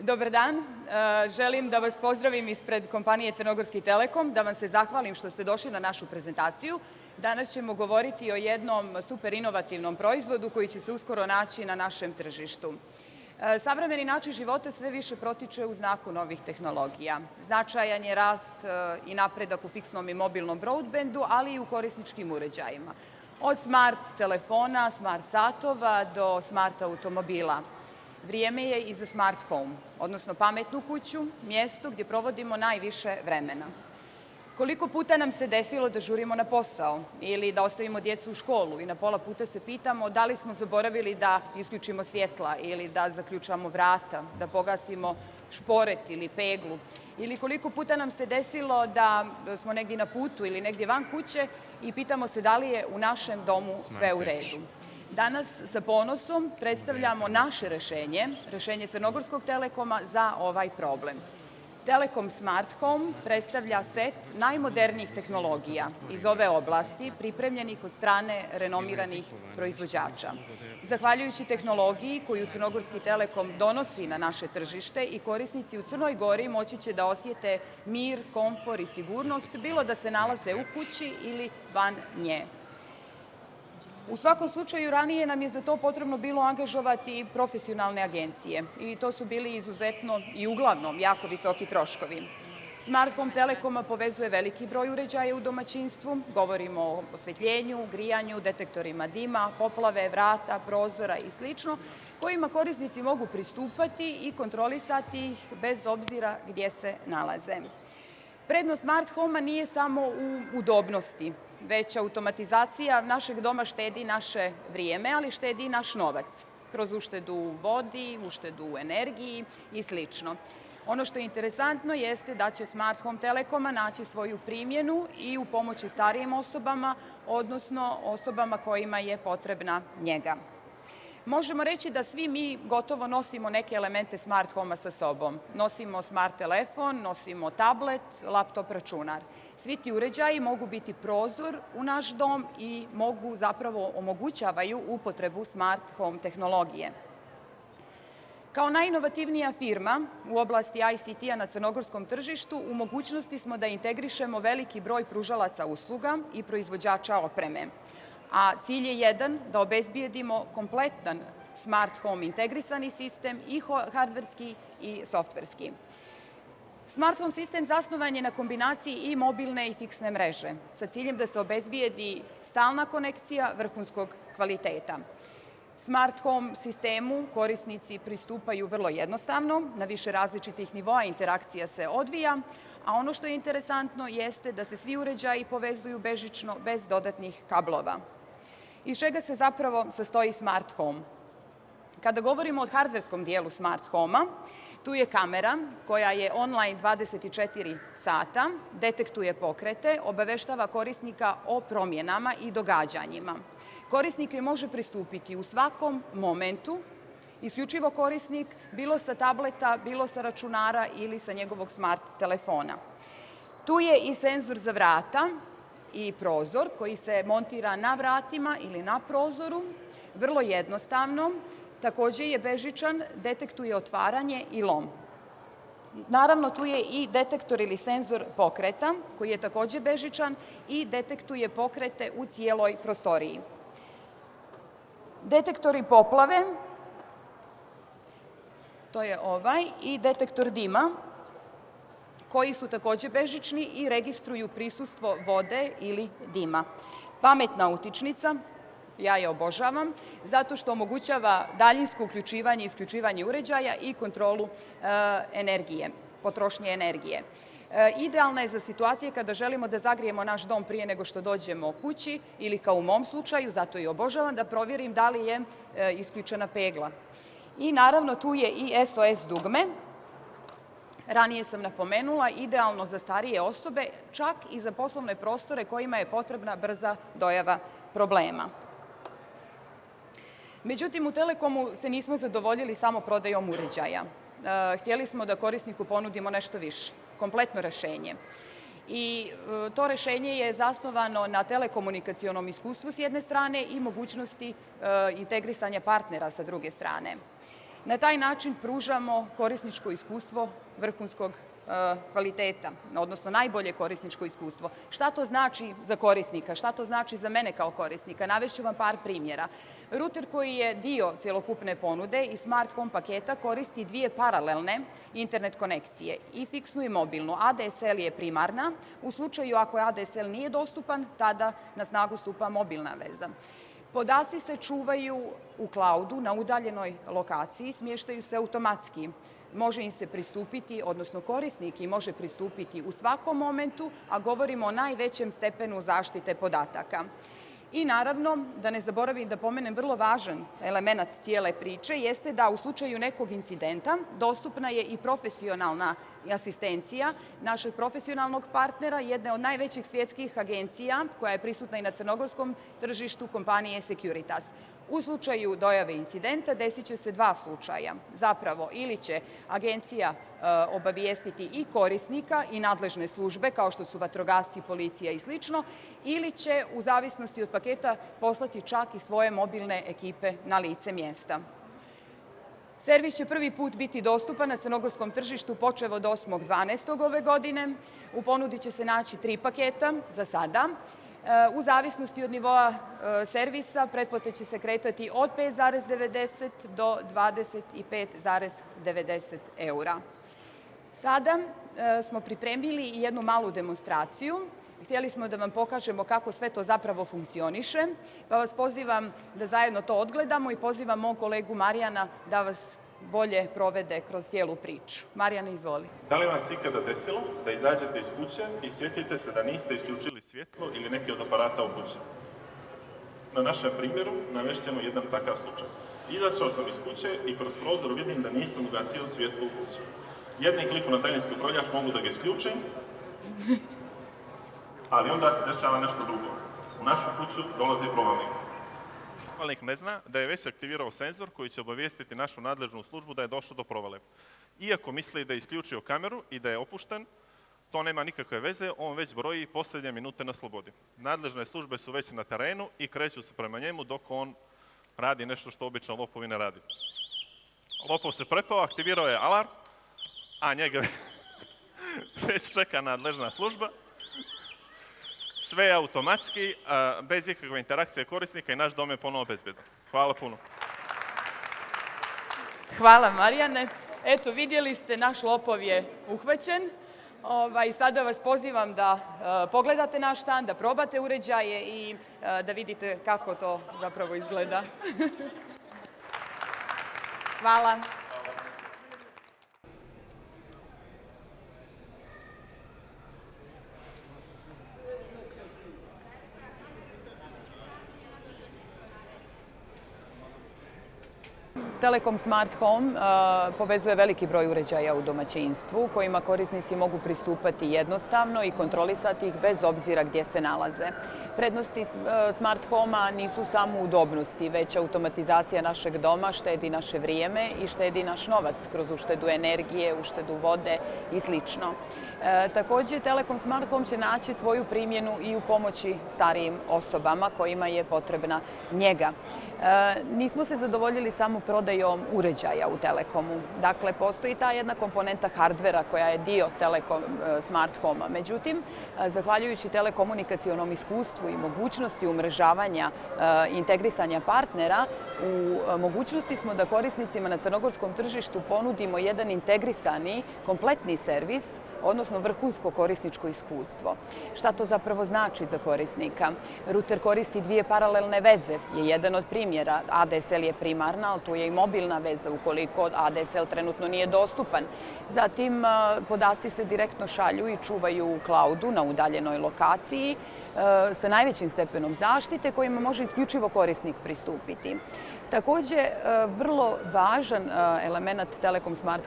Dobar dan. Želim da vas pozdravim ispred kompanije Crnogorski Telekom, da vam se zahvalim što ste došli na našu prezentaciju. Danas ćemo govoriti o jednom super inovativnom proizvodu koji će se uskoro naći na našem tržištu. Savremeni način života sve više protiče u znaku novih tehnologija. Značajan je rast i napredak u fiksnom i mobilnom broadbandu, ali i u korisničkim uređajima. Od smart telefona, smart satova do smart automobila. Vrijeme je i za smart home, odnosno pametnu kuću, mjesto gdje provodimo najviše vremena. Koliko puta nam se desilo da žurimo na posao ili da ostavimo djecu u školu i na pola puta se pitamo da li smo zaboravili da isključimo svjetla ili da zaključamo vrata, da pogasimo šporet ili peglu. Ili koliko puta nam se desilo da smo negdje na putu ili negdje van kuće i pitamo se da li je u našem domu sve u redu. Danas sa ponosom predstavljamo naše rešenje, rešenje Crnogorskog Telekoma za ovaj problem. Telekom Smart Home predstavlja set najmodernijih tehnologija iz ove oblasti, pripremljenih od strane renomiranih proizvođača. Zahvaljujući tehnologiji koju Crnogorski Telekom donosi na naše tržište i korisnici u Crnoj Gori moći će da osjete mir, komfor i sigurnost, bilo da se nalaze u kući ili van nje. U svakom slučaju, ranije nam je za to potrebno bilo angažovati profesionalne agencije i to su bili izuzetno i uglavnom jako visoki troškovi. Smart Home Telekoma povezuje veliki broj uređaja u domaćinstvu, govorimo o osvetljenju, grijanju, detektorima dima, poplave, vrata, prozora i sl. Kojima korisnici mogu pristupati i kontrolisati ih bez obzira gdje se nalaze. Prednost Smart Home-a nije samo u udobnosti, već automatizacija našeg doma štedi naše vrijeme, ali štedi i naš novac, kroz uštedu u vodi, uštedu u energiji i sl. Ono što je interesantno jeste da će Smart Home Telekoma naći svoju primjenu i u pomoći starijim osobama, odnosno osobama kojima je potrebna njega. Možemo reći da svi mi gotovo nosimo neke elemente smart home-a sa sobom. Nosimo smart telefon, nosimo tablet, laptop, računar. Svi ti uređaji mogu biti prozor u naš dom i zapravo omogućavaju upotrebu smart home tehnologije. Kao najinovativnija firma u oblasti ICT-a na crnogorskom tržištu u mogućnosti smo da integrišemo veliki broj pružalaca usluga i proizvođača opreme. A cilj je jedan, da obezbijedimo kompletan smart home integrisani sistem i hardverski i softverski. Smart home sistem zasnovan je na kombinaciji i mobilne i fiksne mreže, sa ciljem da se obezbijedi stalna konekcija vrhunskog kvaliteta. Smart home sistemu korisnici pristupaju vrlo jednostavno, na više različitih nivoa interakcija se odvija, a ono što je interesantno jeste da se svi uređaji povezuju bežično bez dodatnih kablova. Iz čega se zapravo sastoji smart home? Kada govorimo o hardverskom dijelu smart home-a, tu je kamera koja je online 24 sata, detektuje pokrete, obaveštava korisnika o promjenama i događanjima. Korisnik joj može pristupiti u svakom momentu, isključivo korisnik, bilo sa tableta, bilo sa računara ili sa njegovog smart telefona. Tu je i senzor za vrata i prozor koji se montira na vratima ili na prozoru, vrlo jednostavno, također je bežičan, detektuje otvaranje i lom. Naravno, tu je i detektor ili senzor pokreta koji je također bežičan i detektuje pokrete u cijeloj prostoriji. Detektori poplave, to je ovaj, i detektor dima, koji su također bežični i registruju prisustvo vode ili dima. Pametna utičnica, ja je obožavam, zato što omogućava daljinsko uključivanje i isključivanje uređaja i kontrolu energije, potrošnje energije. Idealna je za situacije kada želimo da zagrijemo naš dom prije nego što dođemo kući ili kao u mom slučaju, zato i obožavam, da provjerim da li je isključena pegla. I naravno tu je i SOS dugme. Ranije sam napomenula, idealno za starije osobe, čak i za poslovne prostore kojima je potrebna brza dojava problema. Međutim, u Telekomu se nismo zadovoljili samo prodajom uređaja. Htjeli smo da korisniku ponudimo nešto više, kompletno rešenje. I to rešenje je zasnovano na telekomunikacionom iskustvu s jedne strane i mogućnosti integrisanja partnera sa druge strane. Na taj način pružamo korisničko iskustvo vrhunskog kvaliteta, odnosno najbolje korisničko iskustvo. Šta to znači za korisnika? Šta to znači za mene kao korisnika? Navešću vam par primjera. Ruter koji je dio cjelokupne ponude i smart home paketa koristi dvije paralelne internet konekcije, i fiksnu i mobilnu. ADSL je primarna. U slučaju ako ADSL nije dostupan, tada na snagu stupa mobilna veza. Podaci se čuvaju u cloudu na udaljenoj lokaciji, smještaju se automatski. Može im se pristupiti, odnosno korisnik im može pristupiti u svakom momentu, a govorimo o najvećem stepenu zaštite podataka. I naravno, da ne zaboravim da pomenem vrlo važan element cijele priče, jeste da u slučaju nekog incidenta dostupna je i profesionalna asistencija našeg profesionalnog partnera, jedne od najvećih svjetskih agencija koja je prisutna i na crnogorskom tržištu, kompanije Securitas. U slučaju dojave incidenta desit će se dva slučaja. Zapravo, ili će agencija obavijestiti i korisnika i nadležne službe, kao što su vatrogasci, policija i sl., ili će, u zavisnosti od paketa, poslati čak i svoje mobilne ekipe na lice mjesta. Servis će prvi put biti dostupan na crnogorskom tržištu počev od 8.12. ove godine. U ponudi će se naći 3 paketa za sada. U zavisnosti od nivoa servisa pretplate će se kretati od 5,90 do 25,90 eura. Sada smo pripremili jednu malu demonstraciju. Htjeli smo da vam pokažemo kako sve to zapravo funkcioniše, pa vas pozivam da zajedno to odgledamo i pozivam mog kolegu Marijana da vas bolje provede kroz cijelu priču. Marijane, izvoli. Da li vam se ikada desilo da izađete iz kuće i sjetite se da niste isključili svjetlo ili neki od aparata u kući? Na našem primjeru navešćemo jedan takav slučaj. Izašao sam iz kuće i kroz prozor vidim da nisam ugasio svjetlo u kući. Jednim klikom na daljinski upravljač mogu da ga isključim, ali onda se dešava nešto drugo. U našu kuću dolazi provalnik. Provalnik ne zna da je već aktivirao senzor koji će obavijestiti našu nadležnu službu da je došlo do provale. Iako misli da je isključio kameru i da je opušten, to nema nikakve veze, on već broji posljednje minute na slobodi. Nadležne službe su već na terenu i kreću se prema njemu dok on radi nešto što obično lopovi ne radi. Lopov se prepao, aktivirao je alarm, a njega već čeka nadležna služba. Sve je automatski, bez ikakve interakcije korisnika i naš dom je ponovo bezbjedan. Hvala puno. Hvala, Marijane. Eto, vidjeli ste, naš lopov je uhvaćen. Sada vas pozivam da pogledate naš stan, da probate uređaje i da vidite kako to zapravo izgleda. Hvala. Telekom Smart Home povezuje veliki broj uređaja u domaćinstvu kojima korisnici mogu pristupati jednostavno i kontrolisati ih bez obzira gdje se nalaze. Prednosti Smart Home-a nisu samo udobnosti, već automatizacija našeg doma štedi naše vrijeme i štedi naš novac kroz uštedu energije, uštedu vode i sl. Također, Telekom Smart Home će naći svoju primjenu i u pomoći starijim osobama kojima je potrebna njega. Nismo se zadovoljili samo prodajom uređaja u Telekomu. Dakle, postoji ta jedna komponenta hardvera koja je dio Telekom Smart Home-a. Međutim, zahvaljujući telekomunikacionom iskustvu i mogućnosti umrežavanja i integrisanja partnera, u mogućnosti smo da korisnicima na crnogorskom tržištu ponudimo jedan integrisani, kompletni servis, odnosno vrhunsko korisničko iskustvo. Šta to zapravo znači za korisnika? Ruter koristi dvije paralelne veze, je jedan od primjera. ADSL je primarna, ali tu je i mobilna veza ukoliko ADSL trenutno nije dostupan. Zatim, podaci se direktno šalju i čuvaju u cloudu na udaljenoj lokaciji sa najvećim stepenom zaštite kojima može isključivo korisnik pristupiti. Također, vrlo važan element Telekom Smart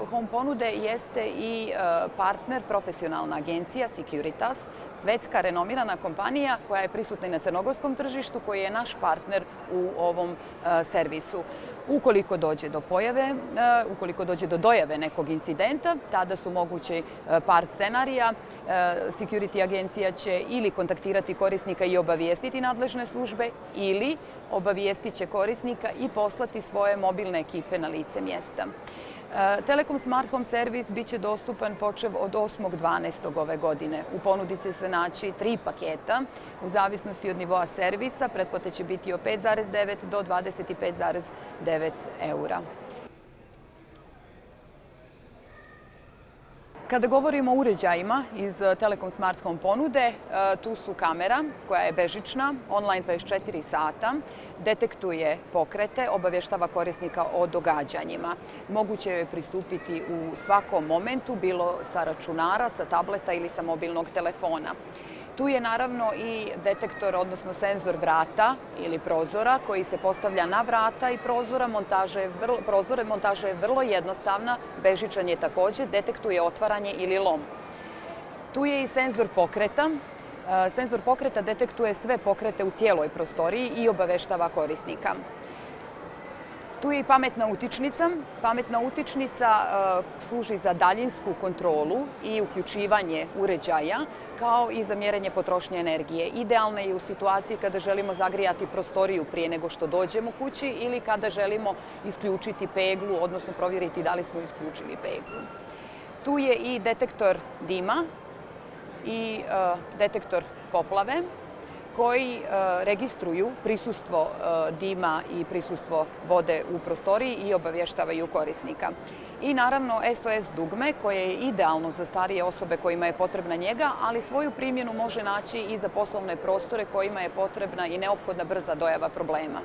Home ponude jeste i partner, profesionalna agencija Securitas, svetska renomirana kompanija koja je prisutna i na crnogorskom tržištu, koji je naš partner u ovom servisu. Ukoliko dođe do ukoliko dođe do dojave nekog incidenta, tada su mogući par scenarija. Security agencija će ili kontaktirati korisnika i obavijestiti nadležne službe ili obavijestit će korisnika i poslati svoje mobilne ekipe na lice mjesta. Telekom Smart Home servis biće dostupan počev od 8.12. ove godine. U ponudi će se naći 3 paketa u zavisnosti od nivoa servisa. Pretplate će biti od 5,9 do 25,9 eura. Kada govorimo o uređajima iz Telekom Smart Home ponude, tu su kamera koja je bežična, online 24 sata, detektuje pokrete, obavještava korisnika o događanjima. Moguće je pristupiti u svakom momentu, bilo sa računara, sa tableta ili sa mobilnog telefona. Tu je naravno i detektor, odnosno senzor vrata ili prozora koji se postavlja na vrata i prozora. Montaža je vrlo jednostavna, bežičan je također, detektuje otvaranje ili lom. Tu je i senzor pokreta. Senzor pokreta detektuje sve pokrete u cijeloj prostoriji i obaveštava korisnika. Tu je i pametna utičnica. Pametna utičnica služi za daljinsku kontrolu i uključivanje uređaja, kao i za mjerenje potrošnje energije. Idealna je u situaciji kada želimo zagrijati prostoriju prije nego što dođemo kući ili kada želimo isključiti peglu, odnosno provjeriti da li smo isključili peglu. Tu je i detektor dima i detektor poplave, koji registruju prisustvo dima i prisustvo vode u prostoriji i obavještavaju korisnika. I naravno SOS dugme koje je idealno za starije osobe kojima je potrebna njega, ali svoju primjenu može naći i za poslovne prostore kojima je potrebna i neophodna brza dojava problema.